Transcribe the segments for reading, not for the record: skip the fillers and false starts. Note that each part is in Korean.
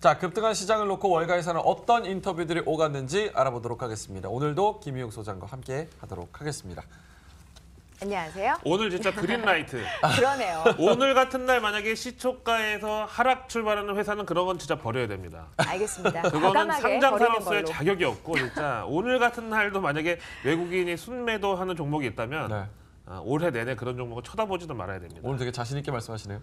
자, 급등한 시장을 놓고 월가에서는 어떤 인터뷰들이 오갔는지 알아보도록 하겠습니다. 오늘도 김희욱 소장과 함께 하도록 하겠습니다. 안녕하세요. 오늘 진짜 그린라이트. 그러네요. 오늘 같은 날 만약에 시초가에서 하락 출발하는 회사는 그런 건 진짜 버려야 됩니다. 알겠습니다. 그거는 과감하게 상장 버리는 산업소의 걸로. 자격이 없고 진짜 오늘 같은 날도 만약에 외국인이 순매도하는 종목이 있다면 네. 올해 내내 그런 종목을 쳐다보지도 말아야 됩니다. 오늘 되게 자신 있게 말씀하시네요.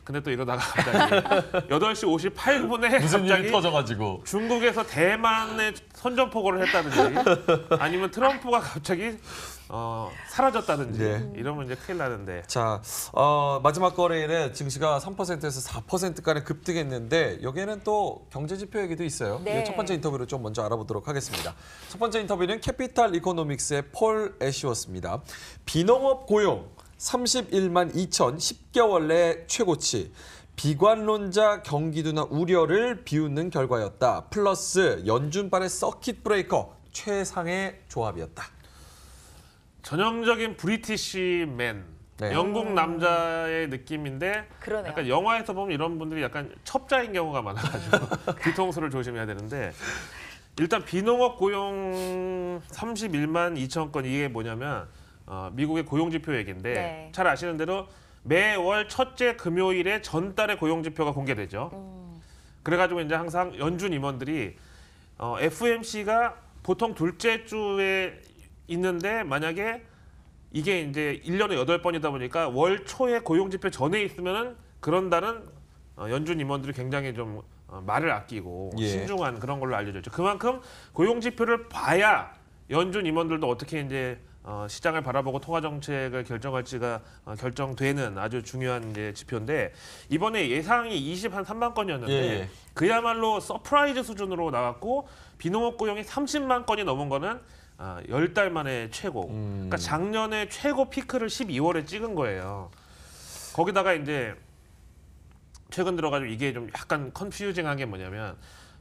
근데 또 이러다가 갑자기 8시 58분에 무슨 일이 갑자기 터져가지고. 중국에서 대만에 선전포고를 했다든지 아니면 트럼프가 갑자기 사라졌다든지 네. 이러면 이제 큰일 나는데. 자, 마지막 거래일에 증시가 3%에서 4%까지 급등했는데 여기에는 또 경제 지표 얘기도 있어요. 네. 첫 번째 인터뷰를 좀 먼저 알아보도록 하겠습니다. 첫 번째 인터뷰는 캐피탈 이코노믹스의 폴 애쉬웠습니다. 비농업 고용 31만 2천 10개월 내 최고치. 비관론자 경기도나 우려를 비웃는 결과였다. 플러스 연준발의 서킷 브레이커 최상의 조합이었다. 전형적인 브리티시맨, 네. 영국 남자의 느낌인데 그러네요. 약간 영화에서 보면 이런 분들이 약간 첩자인 경우가 많아가지고 뒤통수를 조심해야 되는데 일단 비농업 고용 31만 2천 건 이게 뭐냐면 미국의 고용지표 얘기인데 네. 잘 아시는 대로 매월 첫째 금요일에 전달의 고용지표가 공개되죠. 그래가지고 이제 항상 연준 임원들이 FOMC가 보통 둘째 주에 있는데 만약에 이게 이제 1년에 8번이다 보니까 월 초에 고용지표 전에 있으면은 그런다는 연준 임원들이 굉장히 좀 말을 아끼고 예. 신중한 그런 걸로 알려져 있죠. 그만큼 고용지표를 봐야 연준 임원들도 어떻게 이제 시장을 바라보고 통화 정책을 결정할지가 결정되는 아주 중요한 이제 지표인데 이번에 예상이 23만 건이었는데 예. 그야말로 서프라이즈 수준으로 나왔고 비농업 고용이 30만 건이 넘은 거는 10달 만에 최고. 그러니까 작년에 최고 피크를 12월에 찍은 거예요. 거기다가 이제 최근 들어가지고 이게 좀 약간 컨퓨징한 게 뭐냐면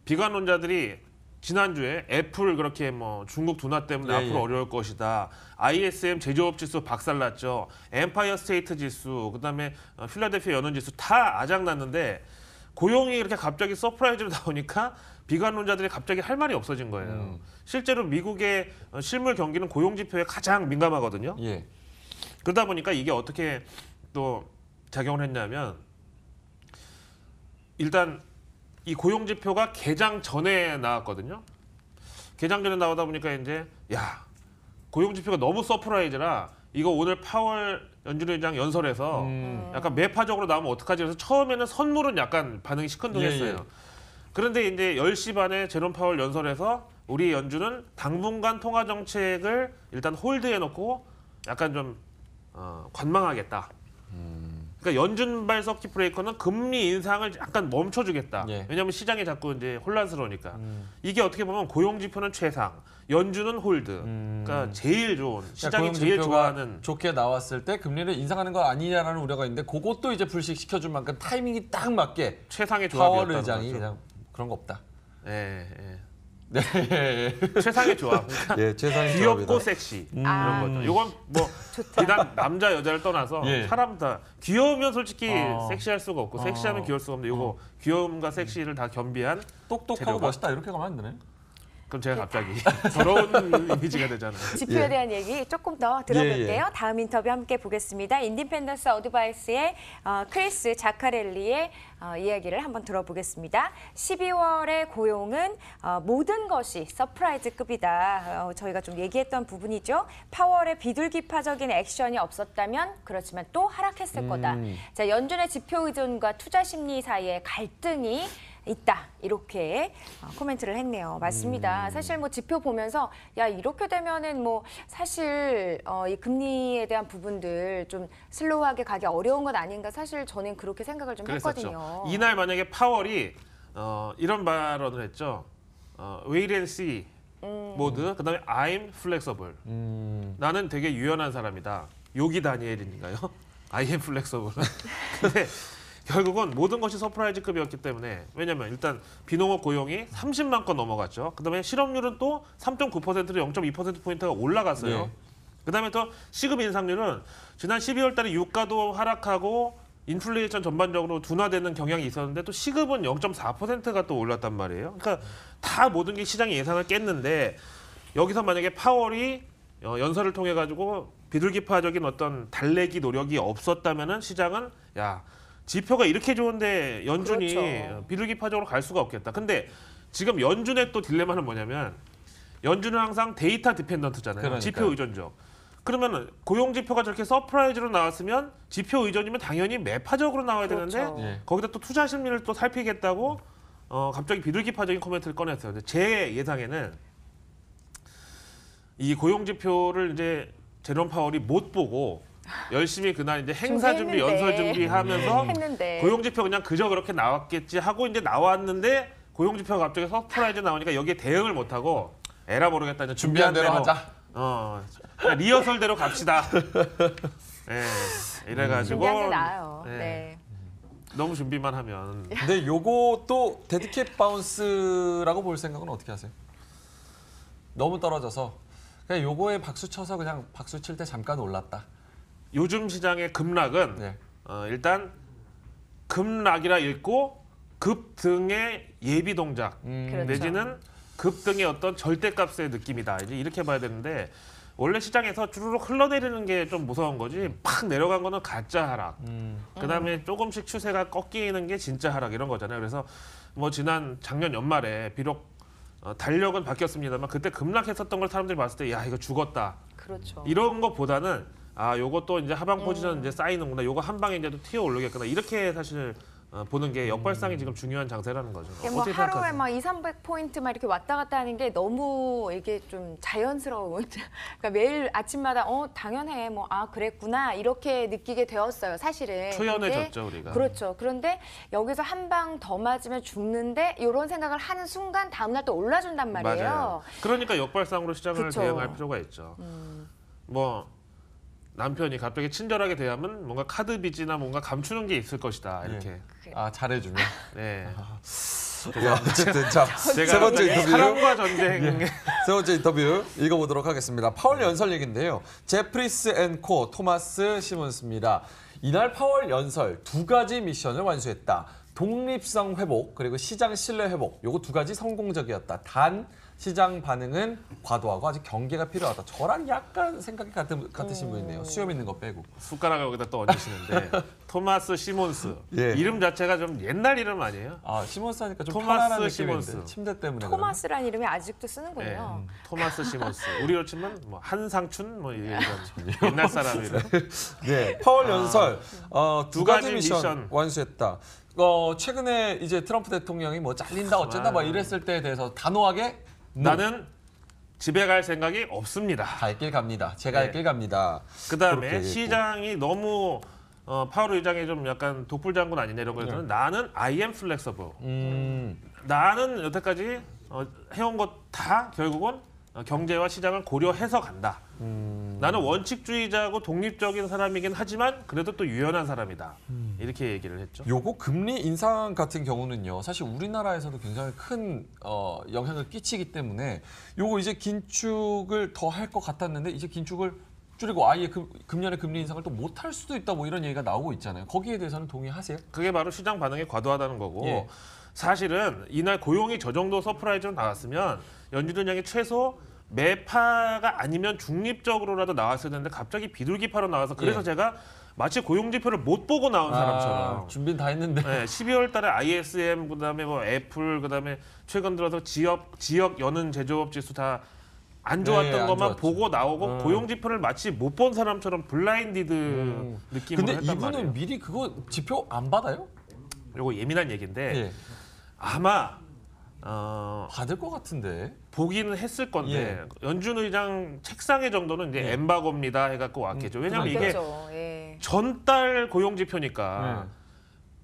비관론자들이 지난주에 애플 그렇게 뭐 중국 둔화 때문에 예, 앞으로 예. 어려울 것이다. ISM 제조업 지수 박살났죠. 엠파이어 스테이트 지수, 그다음에 필라델피아 연은 지수 다 아작났는데 고용이 이렇게 갑자기 서프라이즈로 나오니까 비관론자들이 갑자기 할 말이 없어진 거예요. 실제로 미국의 실물 경기는 고용 지표에 가장 민감하거든요. 예. 그러다 보니까 이게 어떻게 또 작용을 했냐면 일단 이 고용 지표가 개장 전에 나왔거든요. 개장 전에 나오다 보니까 이제 야 고용 지표가 너무 서프라이즈라 이거 오늘 파월 연준의장 연설에서 약간 매파적으로 나오면 어떡하지? 그래서 처음에는 선물은 약간 반응이 시큰둥했어요. 예, 예. 그런데 이제 10시 반에 제롬 파월 연설에서 우리 연준은 당분간 통화 정책을 일단 홀드해놓고 약간 좀 관망하겠다. 그러니까 연준발 서킷 브레이커는 금리 인상을 약간 멈춰주겠다. 예. 왜냐하면 시장이 자꾸 이제 혼란스러우니까. 이게 어떻게 보면 고용 지표는 최상, 연준은 홀드. 그러니까 제일 좋은 시장이 제일 좋아하는. 좋게 나왔을 때 금리를 인상하는 거 아니냐라는 우려가 있는데 그것도 이제 불식시켜줄 만큼 타이밍이 딱 맞게 최상의 파월 조합이었다는 의장이 거죠. 그냥 그런 거 없다. 예, 예. 네. 최상의 조합. 그러니까 예, 최상의 귀엽고 조합이다. 섹시 아. 이런 거죠. 이건 뭐 비단 남자 여자를 떠나서 예. 사람 다 귀여우면 솔직히 어. 섹시할 수가 없고 섹시하면 귀여울 수가 없는데 이거 귀여움과 섹시를 다 겸비한 똑똑하고 재료가? 멋있다 이렇게 가면 안 되네. 그럼 제가 갑자기 더러운 이미지가 되잖아요. 지표에 예. 대한 얘기 조금 더 들어볼게요. 예, 예. 다음 인터뷰 함께 보겠습니다. 인디펜던스 어드바이스의 크리스 자카렐리의 이야기를 한번 들어보겠습니다. 12월의 고용은 모든 것이 서프라이즈급이다. 저희가 좀 얘기했던 부분이죠. 파월의 비둘기파적인 액션이 없었다면 그렇지만 또 하락했을 거다. 자, 연준의 지표 의존과 투자 심리 사이의 갈등이 있다 이렇게 코멘트를 했네요. 맞습니다. 사실 뭐 지표 보면서 야 이렇게 되면은 뭐 사실 이 금리에 대한 부분들 좀 슬로우하게 가기 어려운 건 아닌가 사실 저는 그렇게 생각을 좀 했거든요. 그랬었죠. 이날 만약에 파월이 이런 발언을 했죠. wait and see 모드. 그다음에 I'm flexible. 나는 되게 유연한 사람이다. 요기 다니엘인가요? I am flexible. 근데 결국은 모든 것이 서프라이즈급이었기 때문에 왜냐면 일단 비농업 고용이 30만 건 넘어갔죠. 그다음에 실업률은 또 3.9%로 0.2%포인트가 올라갔어요. 예. 그다음에 또 시급 인상률은 지난 12월 달에 유가도 하락하고 인플레이션 전반적으로 둔화되는 경향이 있었는데 또 시급은 0.4%가 또 올랐단 말이에요. 그러니까 다 모든 게 시장의 예상을 깼는데 여기서 만약에 파월이 연설을 통해 가지고 비둘기파적인 어떤 달래기 노력이 없었다면은 시장은 야 지표가 이렇게 좋은데 연준이 그렇죠. 비둘기파적으로 갈 수가 없겠다. 근데 지금 연준의 또 딜레마는 뭐냐면 연준은 항상 데이터 디펜던트잖아요. 그러니까요. 지표 의존적. 그러면 고용 지표가 저렇게 서프라이즈로 나왔으면 지표 의존이면 당연히 매파적으로 나와야 그렇죠. 되는데 예. 거기다 또 투자 심리를 또 살피겠다고 갑자기 비둘기파적인 코멘트를 꺼냈어요. 근데 제 예상에는 이 고용 지표를 이제 제롬 파월이 못 보고 열심히 그날 이제 행사 준비, 준비했는데. 연설 준비하면서 했는데. 고용 지표 그냥 그저 그렇게 나왔겠지 하고 이제 나왔는데 고용 지표가 갑자기 서프라이즈 나오니까 여기에 대응을 못 하고 에라 모르겠다 이제 준비한 대로 하자. 그냥 리허설대로 갑시다. 예, 이래가지고 준비한 게 나아요. 네. 네. 너무 준비만 하면 근데 요거 또 데드캣 바운스라고 볼 생각은 어떻게 하세요? 너무 떨어져서 그냥 요거에 박수 쳐서 그냥 박수 칠 때 잠깐 올랐다. 요즘 시장의 급락은 네. 일단 급락이라 읽고 급등의 예비 동작 그렇죠. 내지는 급등의 어떤 절대값의 느낌이다. 이제 이렇게 봐야 되는데 원래 시장에서 주르륵 흘러내리는 게 좀 무서운 거지 팍 내려간 거는 가짜 하락. 그다음에 조금씩 추세가 꺾이는 게 진짜 하락 이런 거잖아요. 그래서 뭐 지난 작년 연말에 비록 달력은 바뀌었습니다만 그때 급락했었던 걸 사람들이 봤을 때 야 이거 죽었다. 그렇죠. 이런 것보다는 아 요것도 이제 하방 포지션 이제 쌓이는구나. 요거 한 방에 이제 또 튀어 오르겠구나. 이렇게 사실 보는 게 역발상이 지금 중요한 장세라는 거죠. 이게 뭐 어떻게 하루에 생각하세요? 막 200~300포인트 막 이렇게 왔다 갔다 하는 게 너무 이게 좀 자연스러운. 그러니까 매일 아침마다 당연해. 뭐 그랬구나. 이렇게 느끼게 되었어요. 사실은. 초연해졌죠 우리가. 그렇죠. 그런데 여기서 한 방 더 맞으면 죽는데 이런 생각을 하는 순간 다음날 또 올라준단 말이에요. 맞아요. 그러니까 역발상으로 시장을 그쵸. 대응할 필요가 있죠. 뭐 남편이 갑자기 친절하게 대하면 뭔가 카드 빚이나 뭔가 감추는 게 있을 것이다 이렇게. 아 잘해주면. 네. 야, 어쨌든 자, 제가 세 번째 인터뷰. 사랑과 전쟁. 세 번째 인터뷰 읽어보도록 하겠습니다. 파월 연설 얘기인데요. 제프리스 앤 코 토마스 시몬스입니다. 이날 파월 연설 두 가지 미션을 완수했다. 독립성 회복 그리고 시장 신뢰 회복. 요거 두 가지 성공적이었다. 단 시장 반응은 과도하고 아직 경계가 필요하다. 저랑 약간 생각이 같으신 분이네요. 수염 있는 거 빼고. 숟가락을 여기다 또 얹으시는데 토마스 시몬스 예. 이름 자체가 좀 옛날 이름 아니에요? 아 시몬스 하니까 좀 토마스 편안한 시몬스. 느낌인데 침대 때문에 토마스라는 이름이 아직도 네, 쓰는군요. 토마스 시몬스. 우리로 치면 뭐 한상춘 뭐 이런 옛날 사람 이름. 네, 파월 연설 두 가지 가지 미션, 미션. 완수했다. 최근에 이제 트럼프 대통령이 뭐 잘린다 어쩐다 막 이랬을 때에 대해서 단호하게 나는 집에 갈 생각이 없습니다. 갈 길 갑니다. 제가 네. 할 길 갑니다. 그다음에 그렇게 얘기했고. 시장이 너무 파월 의장이 좀 약간 독불장군 아니냐 이런 거에서는 나는 I am flexible. 나는 여태까지 해온 것 다 결국은 경제와 시장을 고려해서 간다. 나는 원칙주의자고 독립적인 사람이긴 하지만 그래도 또 유연한 사람이다. 이렇게 얘기를 했죠. 요거 금리 인상 같은 경우는요. 사실 우리나라에서도 굉장히 큰 영향을 끼치기 때문에 요거 이제 긴축을 더 할 것 같았는데 이제 긴축을 줄이고 아예 금년에 금리 인상을 또 못 할 수도 있다 뭐 이런 얘기가 나오고 있잖아요. 거기에 대해서는 동의하세요? 그게 바로 시장 반응이 과도하다는 거고 예. 사실은 이날 고용이 저 정도 서프라이즈로 나왔으면 연준 의장이 최소 매파가 아니면 중립적으로라도 나왔어야 되는데 갑자기 비둘기파로 나와서 그래서 예. 제가 마치 고용 지표를 못 보고 나온 사람처럼 준비는 다 했는데. 네, 12월 달에 ISM 그다음에 뭐 애플 그다음에 최근 들어서 지역 여는 제조업 지수 다 안 좋았던 네, 안 것만 좋았죠. 보고 나오고 고용 지표를 마치 못 본 사람처럼 블라인디드 느낌으로 근데 했단 이분은 말이에요. 미리 그거 지표 안 받아요? 요거 예민한 얘기인데 예. 아마 받을 것 같은데. 보기는 했을 건데 예. 연준 의장 책상의 정도는 이제 예. 엠바고입니다 해갖고 왔겠죠. 왜냐하면 이게 그렇죠. 예. 전달 고용 지표니까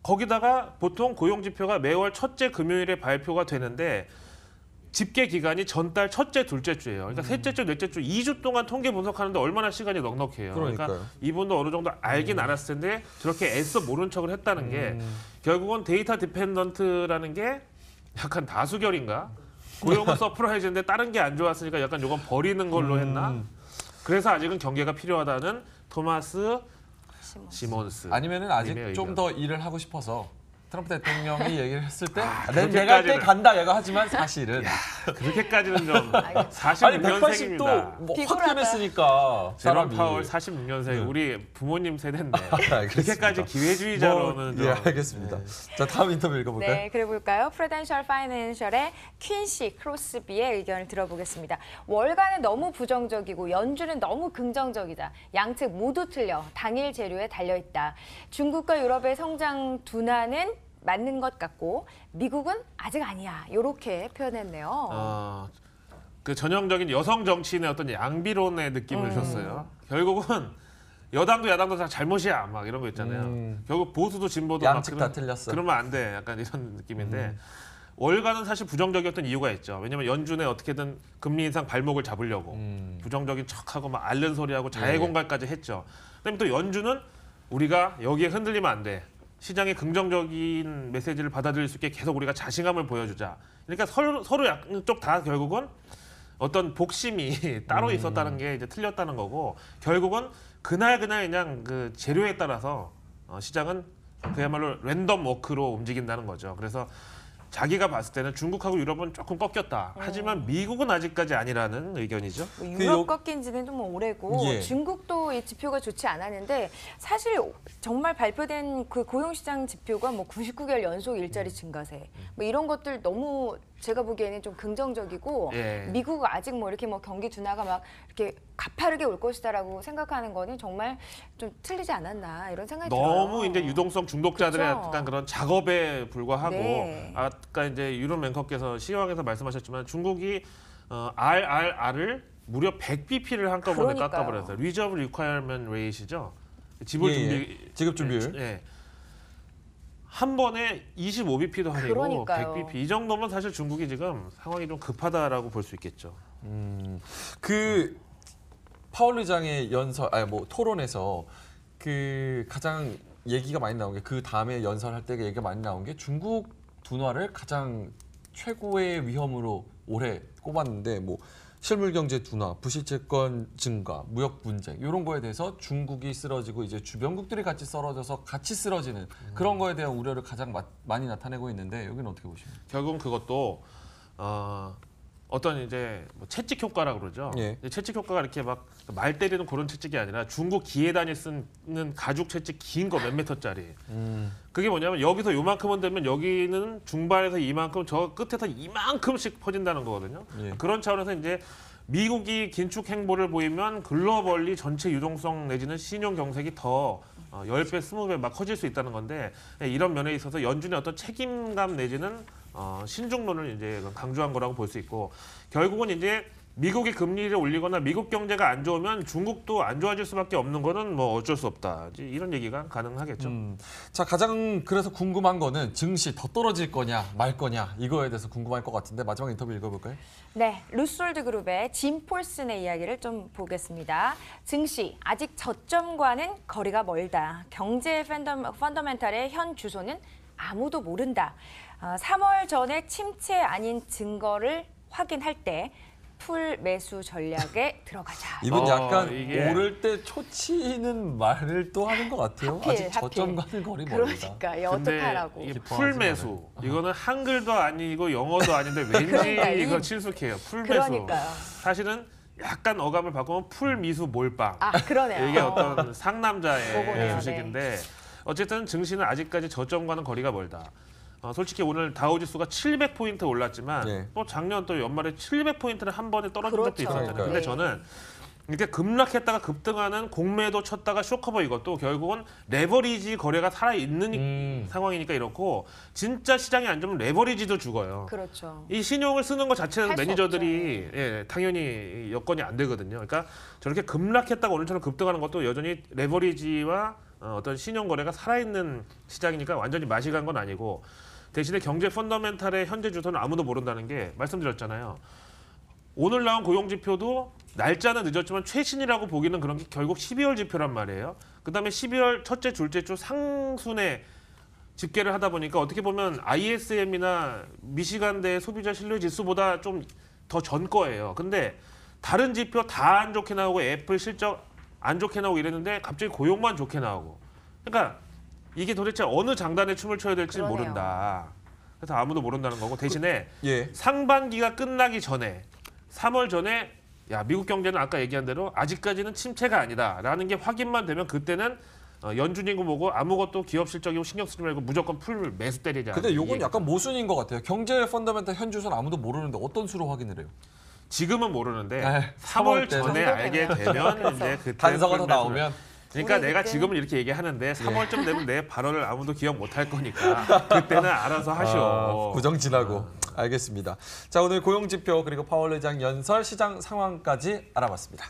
거기다가 보통 고용 지표가 매월 첫째 금요일에 발표가 되는데 집계 기간이 전달 첫째, 둘째 주예요. 그러니까 셋째 주, 넷째 주 2주 동안 통계 분석하는데 얼마나 시간이 넉넉해요. 그러니까 그러니까요. 이분도 어느 정도 알긴 알았을 텐데 저렇게 애써 모른 척을 했다는 게 결국은 데이터 디펜던트라는 게 약간 다수결인가? 고용은 서프라이즈인데 다른 게 안 좋았으니까 약간 요건 버리는 걸로 했나? 그래서 아직은 경계가 필요하다는 토마스 시몬스. 아니면은 아직 님의 좀 의견. 더 일을 하고 싶어서 트럼프 대통령이 얘기를 했을 때 그렇게까지는. 내가 할 때 간다 얘가 하지만 사실은 그렇게까지는 좀 아니 180도 46년생입니다. 뭐 비굴하다. 확 변했으니까 제롬 사람이. 파월 46년생 우리 부모님 세대인데 알겠습니다. 그렇게까지 기회주의자로는 뭐, 예, 알겠습니다. 자 다음 인터뷰 읽어볼까요? 네, 그래 볼까요? 프루덴셜 파이낸셜의 퀸시 크로스비의 의견을 들어보겠습니다. 월가는 너무 부정적이고 연준은 너무 긍정적이다. 양측 모두 틀려. 당일 재료에 달려있다. 중국과 유럽의 성장 둔화는 맞는 것 같고 미국은 아직 아니야. 이렇게 표현했네요. 그 전형적인 여성 정치인의 어떤 양비론의 느낌을 줬어요. 결국은 여당도 야당도 다 잘못이야 막 이런 거 있잖아요. 결국 보수도 진보도 양측 막 다 틀렸어. 그러면 안 돼. 약간 이런 느낌인데 월가는 사실 부정적이었던 이유가 있죠. 왜냐면 연준에 어떻게든 금리 인상 발목을 잡으려고 부정적인 척하고 막 앓는 소리하고 자해공갈까지 했죠. 그다음에 또 연준은 우리가 여기에 흔들리면 안 돼. 시장의 긍정적인 메시지를 받아들일 수 있게 계속 우리가 자신감을 보여주자. 그러니까 서로 양쪽 다 결국은 어떤 복심이 따로 있었다는 게 이제 틀렸다는 거고 결국은 그날 그냥 그 재료에 따라서 시장은 그야말로 랜덤 워크로 움직인다는 거죠. 그래서 자기가 봤을 때는 중국하고 유럽은 조금 꺾였다. 하지만 미국은 아직까지 아니라는 의견이죠. 뭐 그 유럽 꺾인 지는 좀 오래고 예. 중국도 이 지표가 좋지 않았는데 사실 정말 발표된 그 고용시장 지표가 뭐 99개월 연속 일자리 증가세 뭐 이런 것들 너무 제가 보기에는 좀 긍정적이고 예. 미국 아직 뭐 이렇게 뭐 경기 둔화가 막 이렇게 가파르게 올 것이다라고 생각하는 거는 정말 좀 틀리지 않았나 이런 생각이 들어요. 너무 이제 유동성 중독자들의 그쵸? 약간 그런 작업에 불과하고 네. 아까 이제 유럽 앵커께서 시황에서 말씀하셨지만 중국이 RRR을 무려 100bp를 한꺼번에 그러니까요. 깎아버렸어요. Reserve Requirement Rate이죠. 지불 준비 지급 준비율. 예. 한 번에 25bp도 아니고 그러니까요. 100bp 이 정도면 사실 중국이 지금 상황이 좀 급하다라고 볼 수 있겠죠. 그 파월 의장의 토론에서 그 가장 얘기가 많이 나온 게 그 다음에 연설할 때 얘기가 많이 나온 게 중국 둔화를 가장 최고의 위험으로 올해 꼽았는데 뭐 실물 경제 둔화, 부실채권 증가, 무역 분쟁 이런 거에 대해서 중국이 쓰러지고 이제 주변국들이 같이 쓰러져서 같이 쓰러지는 그런 거에 대한 우려를 가장 많이 나타내고 있는데 여기는 어떻게 보십니까? 결국은 그것도 어떤 이제 뭐 채찍 효과라고 그러죠. 예. 채찍 효과가 이렇게 막 말 때리는 그런 채찍이 아니라 중국 기회단이 쓰는 가죽 채찍 긴 거 몇 미터짜리. 그게 뭐냐면 여기서 요만큼은 되면 여기는 중반에서 이만큼 저 끝에서 이만큼씩 퍼진다는 거거든요. 예. 그런 차원에서 이제 미국이 긴축 행보를 보이면 글로벌리 전체 유동성 내지는 신용 경색이 더 10배, 20배 막 커질 수 있다는 건데 이런 면에 있어서 연준의 어떤 책임감 내지는 신중론을 이제 강조한 거라고 볼 수 있고 결국은 이제 미국이 금리를 올리거나 미국 경제가 안 좋으면 중국도 안 좋아질 수밖에 없는 거는 뭐 어쩔 수 없다. 이제 이런 얘기가 가능하겠죠. 자 가장 그래서 궁금한 거는 증시 더 떨어질 거냐 말 거냐 이거에 대해서 궁금할 것 같은데 마지막 인터뷰 읽어볼까요? 네, 루솔드 그룹의 짐 폴슨의 이야기를 좀 보겠습니다. 증시 아직 저점과는 거리가 멀다. 경제 펀더멘탈의 현 주소는 아무도 모른다. 3월 전에 침체 아닌 증거를 확인할 때 풀 매수 전략에 들어가자. 이분 약간 이게- 오를 때 초치는 말을 또 하는 것 같아요. 아직 하필. 저점과는 거리 멀다. 그러니까 근데 어떡하라고. 이게 기뻐하지 풀매수 이거는 한글도 아니고 영어도 아닌데 왠지 그러니까 이거 이- 친숙해요. 풀매수. 그러니까요. 사실은 약간 어감을 바꾸면 풀미수 몰빵. 아, 그러네요. 이게 어떤 상남자의 그거네요. 주식인데 어쨌든 증시는 아직까지 저점과는 거리가 멀다. 솔직히 오늘 다우지수가 700포인트 올랐지만 네. 또 작년 또 연말에 700포인트를 한 번에 떨어진 적도 그렇죠. 있었잖아요. 그러니까요. 근데 네. 저는 이렇게 급락했다가 급등하는 공매도 쳤다가 쇼커버 이것도 결국은 레버리지 거래가 살아있는 상황이니까 이렇고 진짜 시장이 안 좋으면 레버리지도 죽어요. 그렇죠. 이 신용을 쓰는 것 자체는 할수 매니저들이 당연히 여건이 안 되거든요. 그러니까 저렇게 급락했다가 오늘처럼 급등하는 것도 여전히 레버리지와 어떤 신용 거래가 살아있는 시장이니까 완전히 맛이 간 건 아니고 대신에 경제 펀더멘탈의 현재 주소는 아무도 모른다는 게 말씀드렸잖아요. 오늘 나온 고용 지표도 날짜는 늦었지만 최신이라고 보기는 그런 게 결국 12월 지표란 말이에요. 그다음에 12월 첫째, 둘째 주 상순에 집계를 하다 보니까 어떻게 보면 ISM이나 미시간대 소비자 신뢰 지수보다 좀 더 전 거예요. 근데 다른 지표 다 안 좋게 나오고 애플 실적 안 좋게 나오고 이랬는데 갑자기 고용만 좋게 나오고 그러니까 이게 도대체 어느 장단에 춤을 춰야 될지 그러네요. 모른다. 그래서 아무도 모른다는 거고 대신에 예. 상반기가 끝나기 전에 3월 전에 야 미국 경제는 아까 얘기한 대로 아직까지는 침체가 아니다라는 게 확인만 되면 그때는 연준이고 뭐고 아무것도 기업 실적이고 신경 쓰지 말고 무조건 풀 매수 때리자. 근데 요건 이 약간 모순인 것 같아요. 경제 펀더멘탈 현주소는 아무도 모르는데 어떤 수로 확인을 해요? 지금은 모르는데 네, 3월 3월 때는. 전에 알게 되면 이제 그때 단서가 더 풀 매수를- 나오면 그러니까 우리 내가 그때- 지금은 이렇게 얘기하는데 3월쯤 되면 내 발언을 아무도 기억 못 할 거니까 그때는 알아서 하시오. 구정 지나고. 알겠습니다. 자, 오늘 고용지표 그리고 파월 의장 연설 시장 상황까지 알아봤습니다.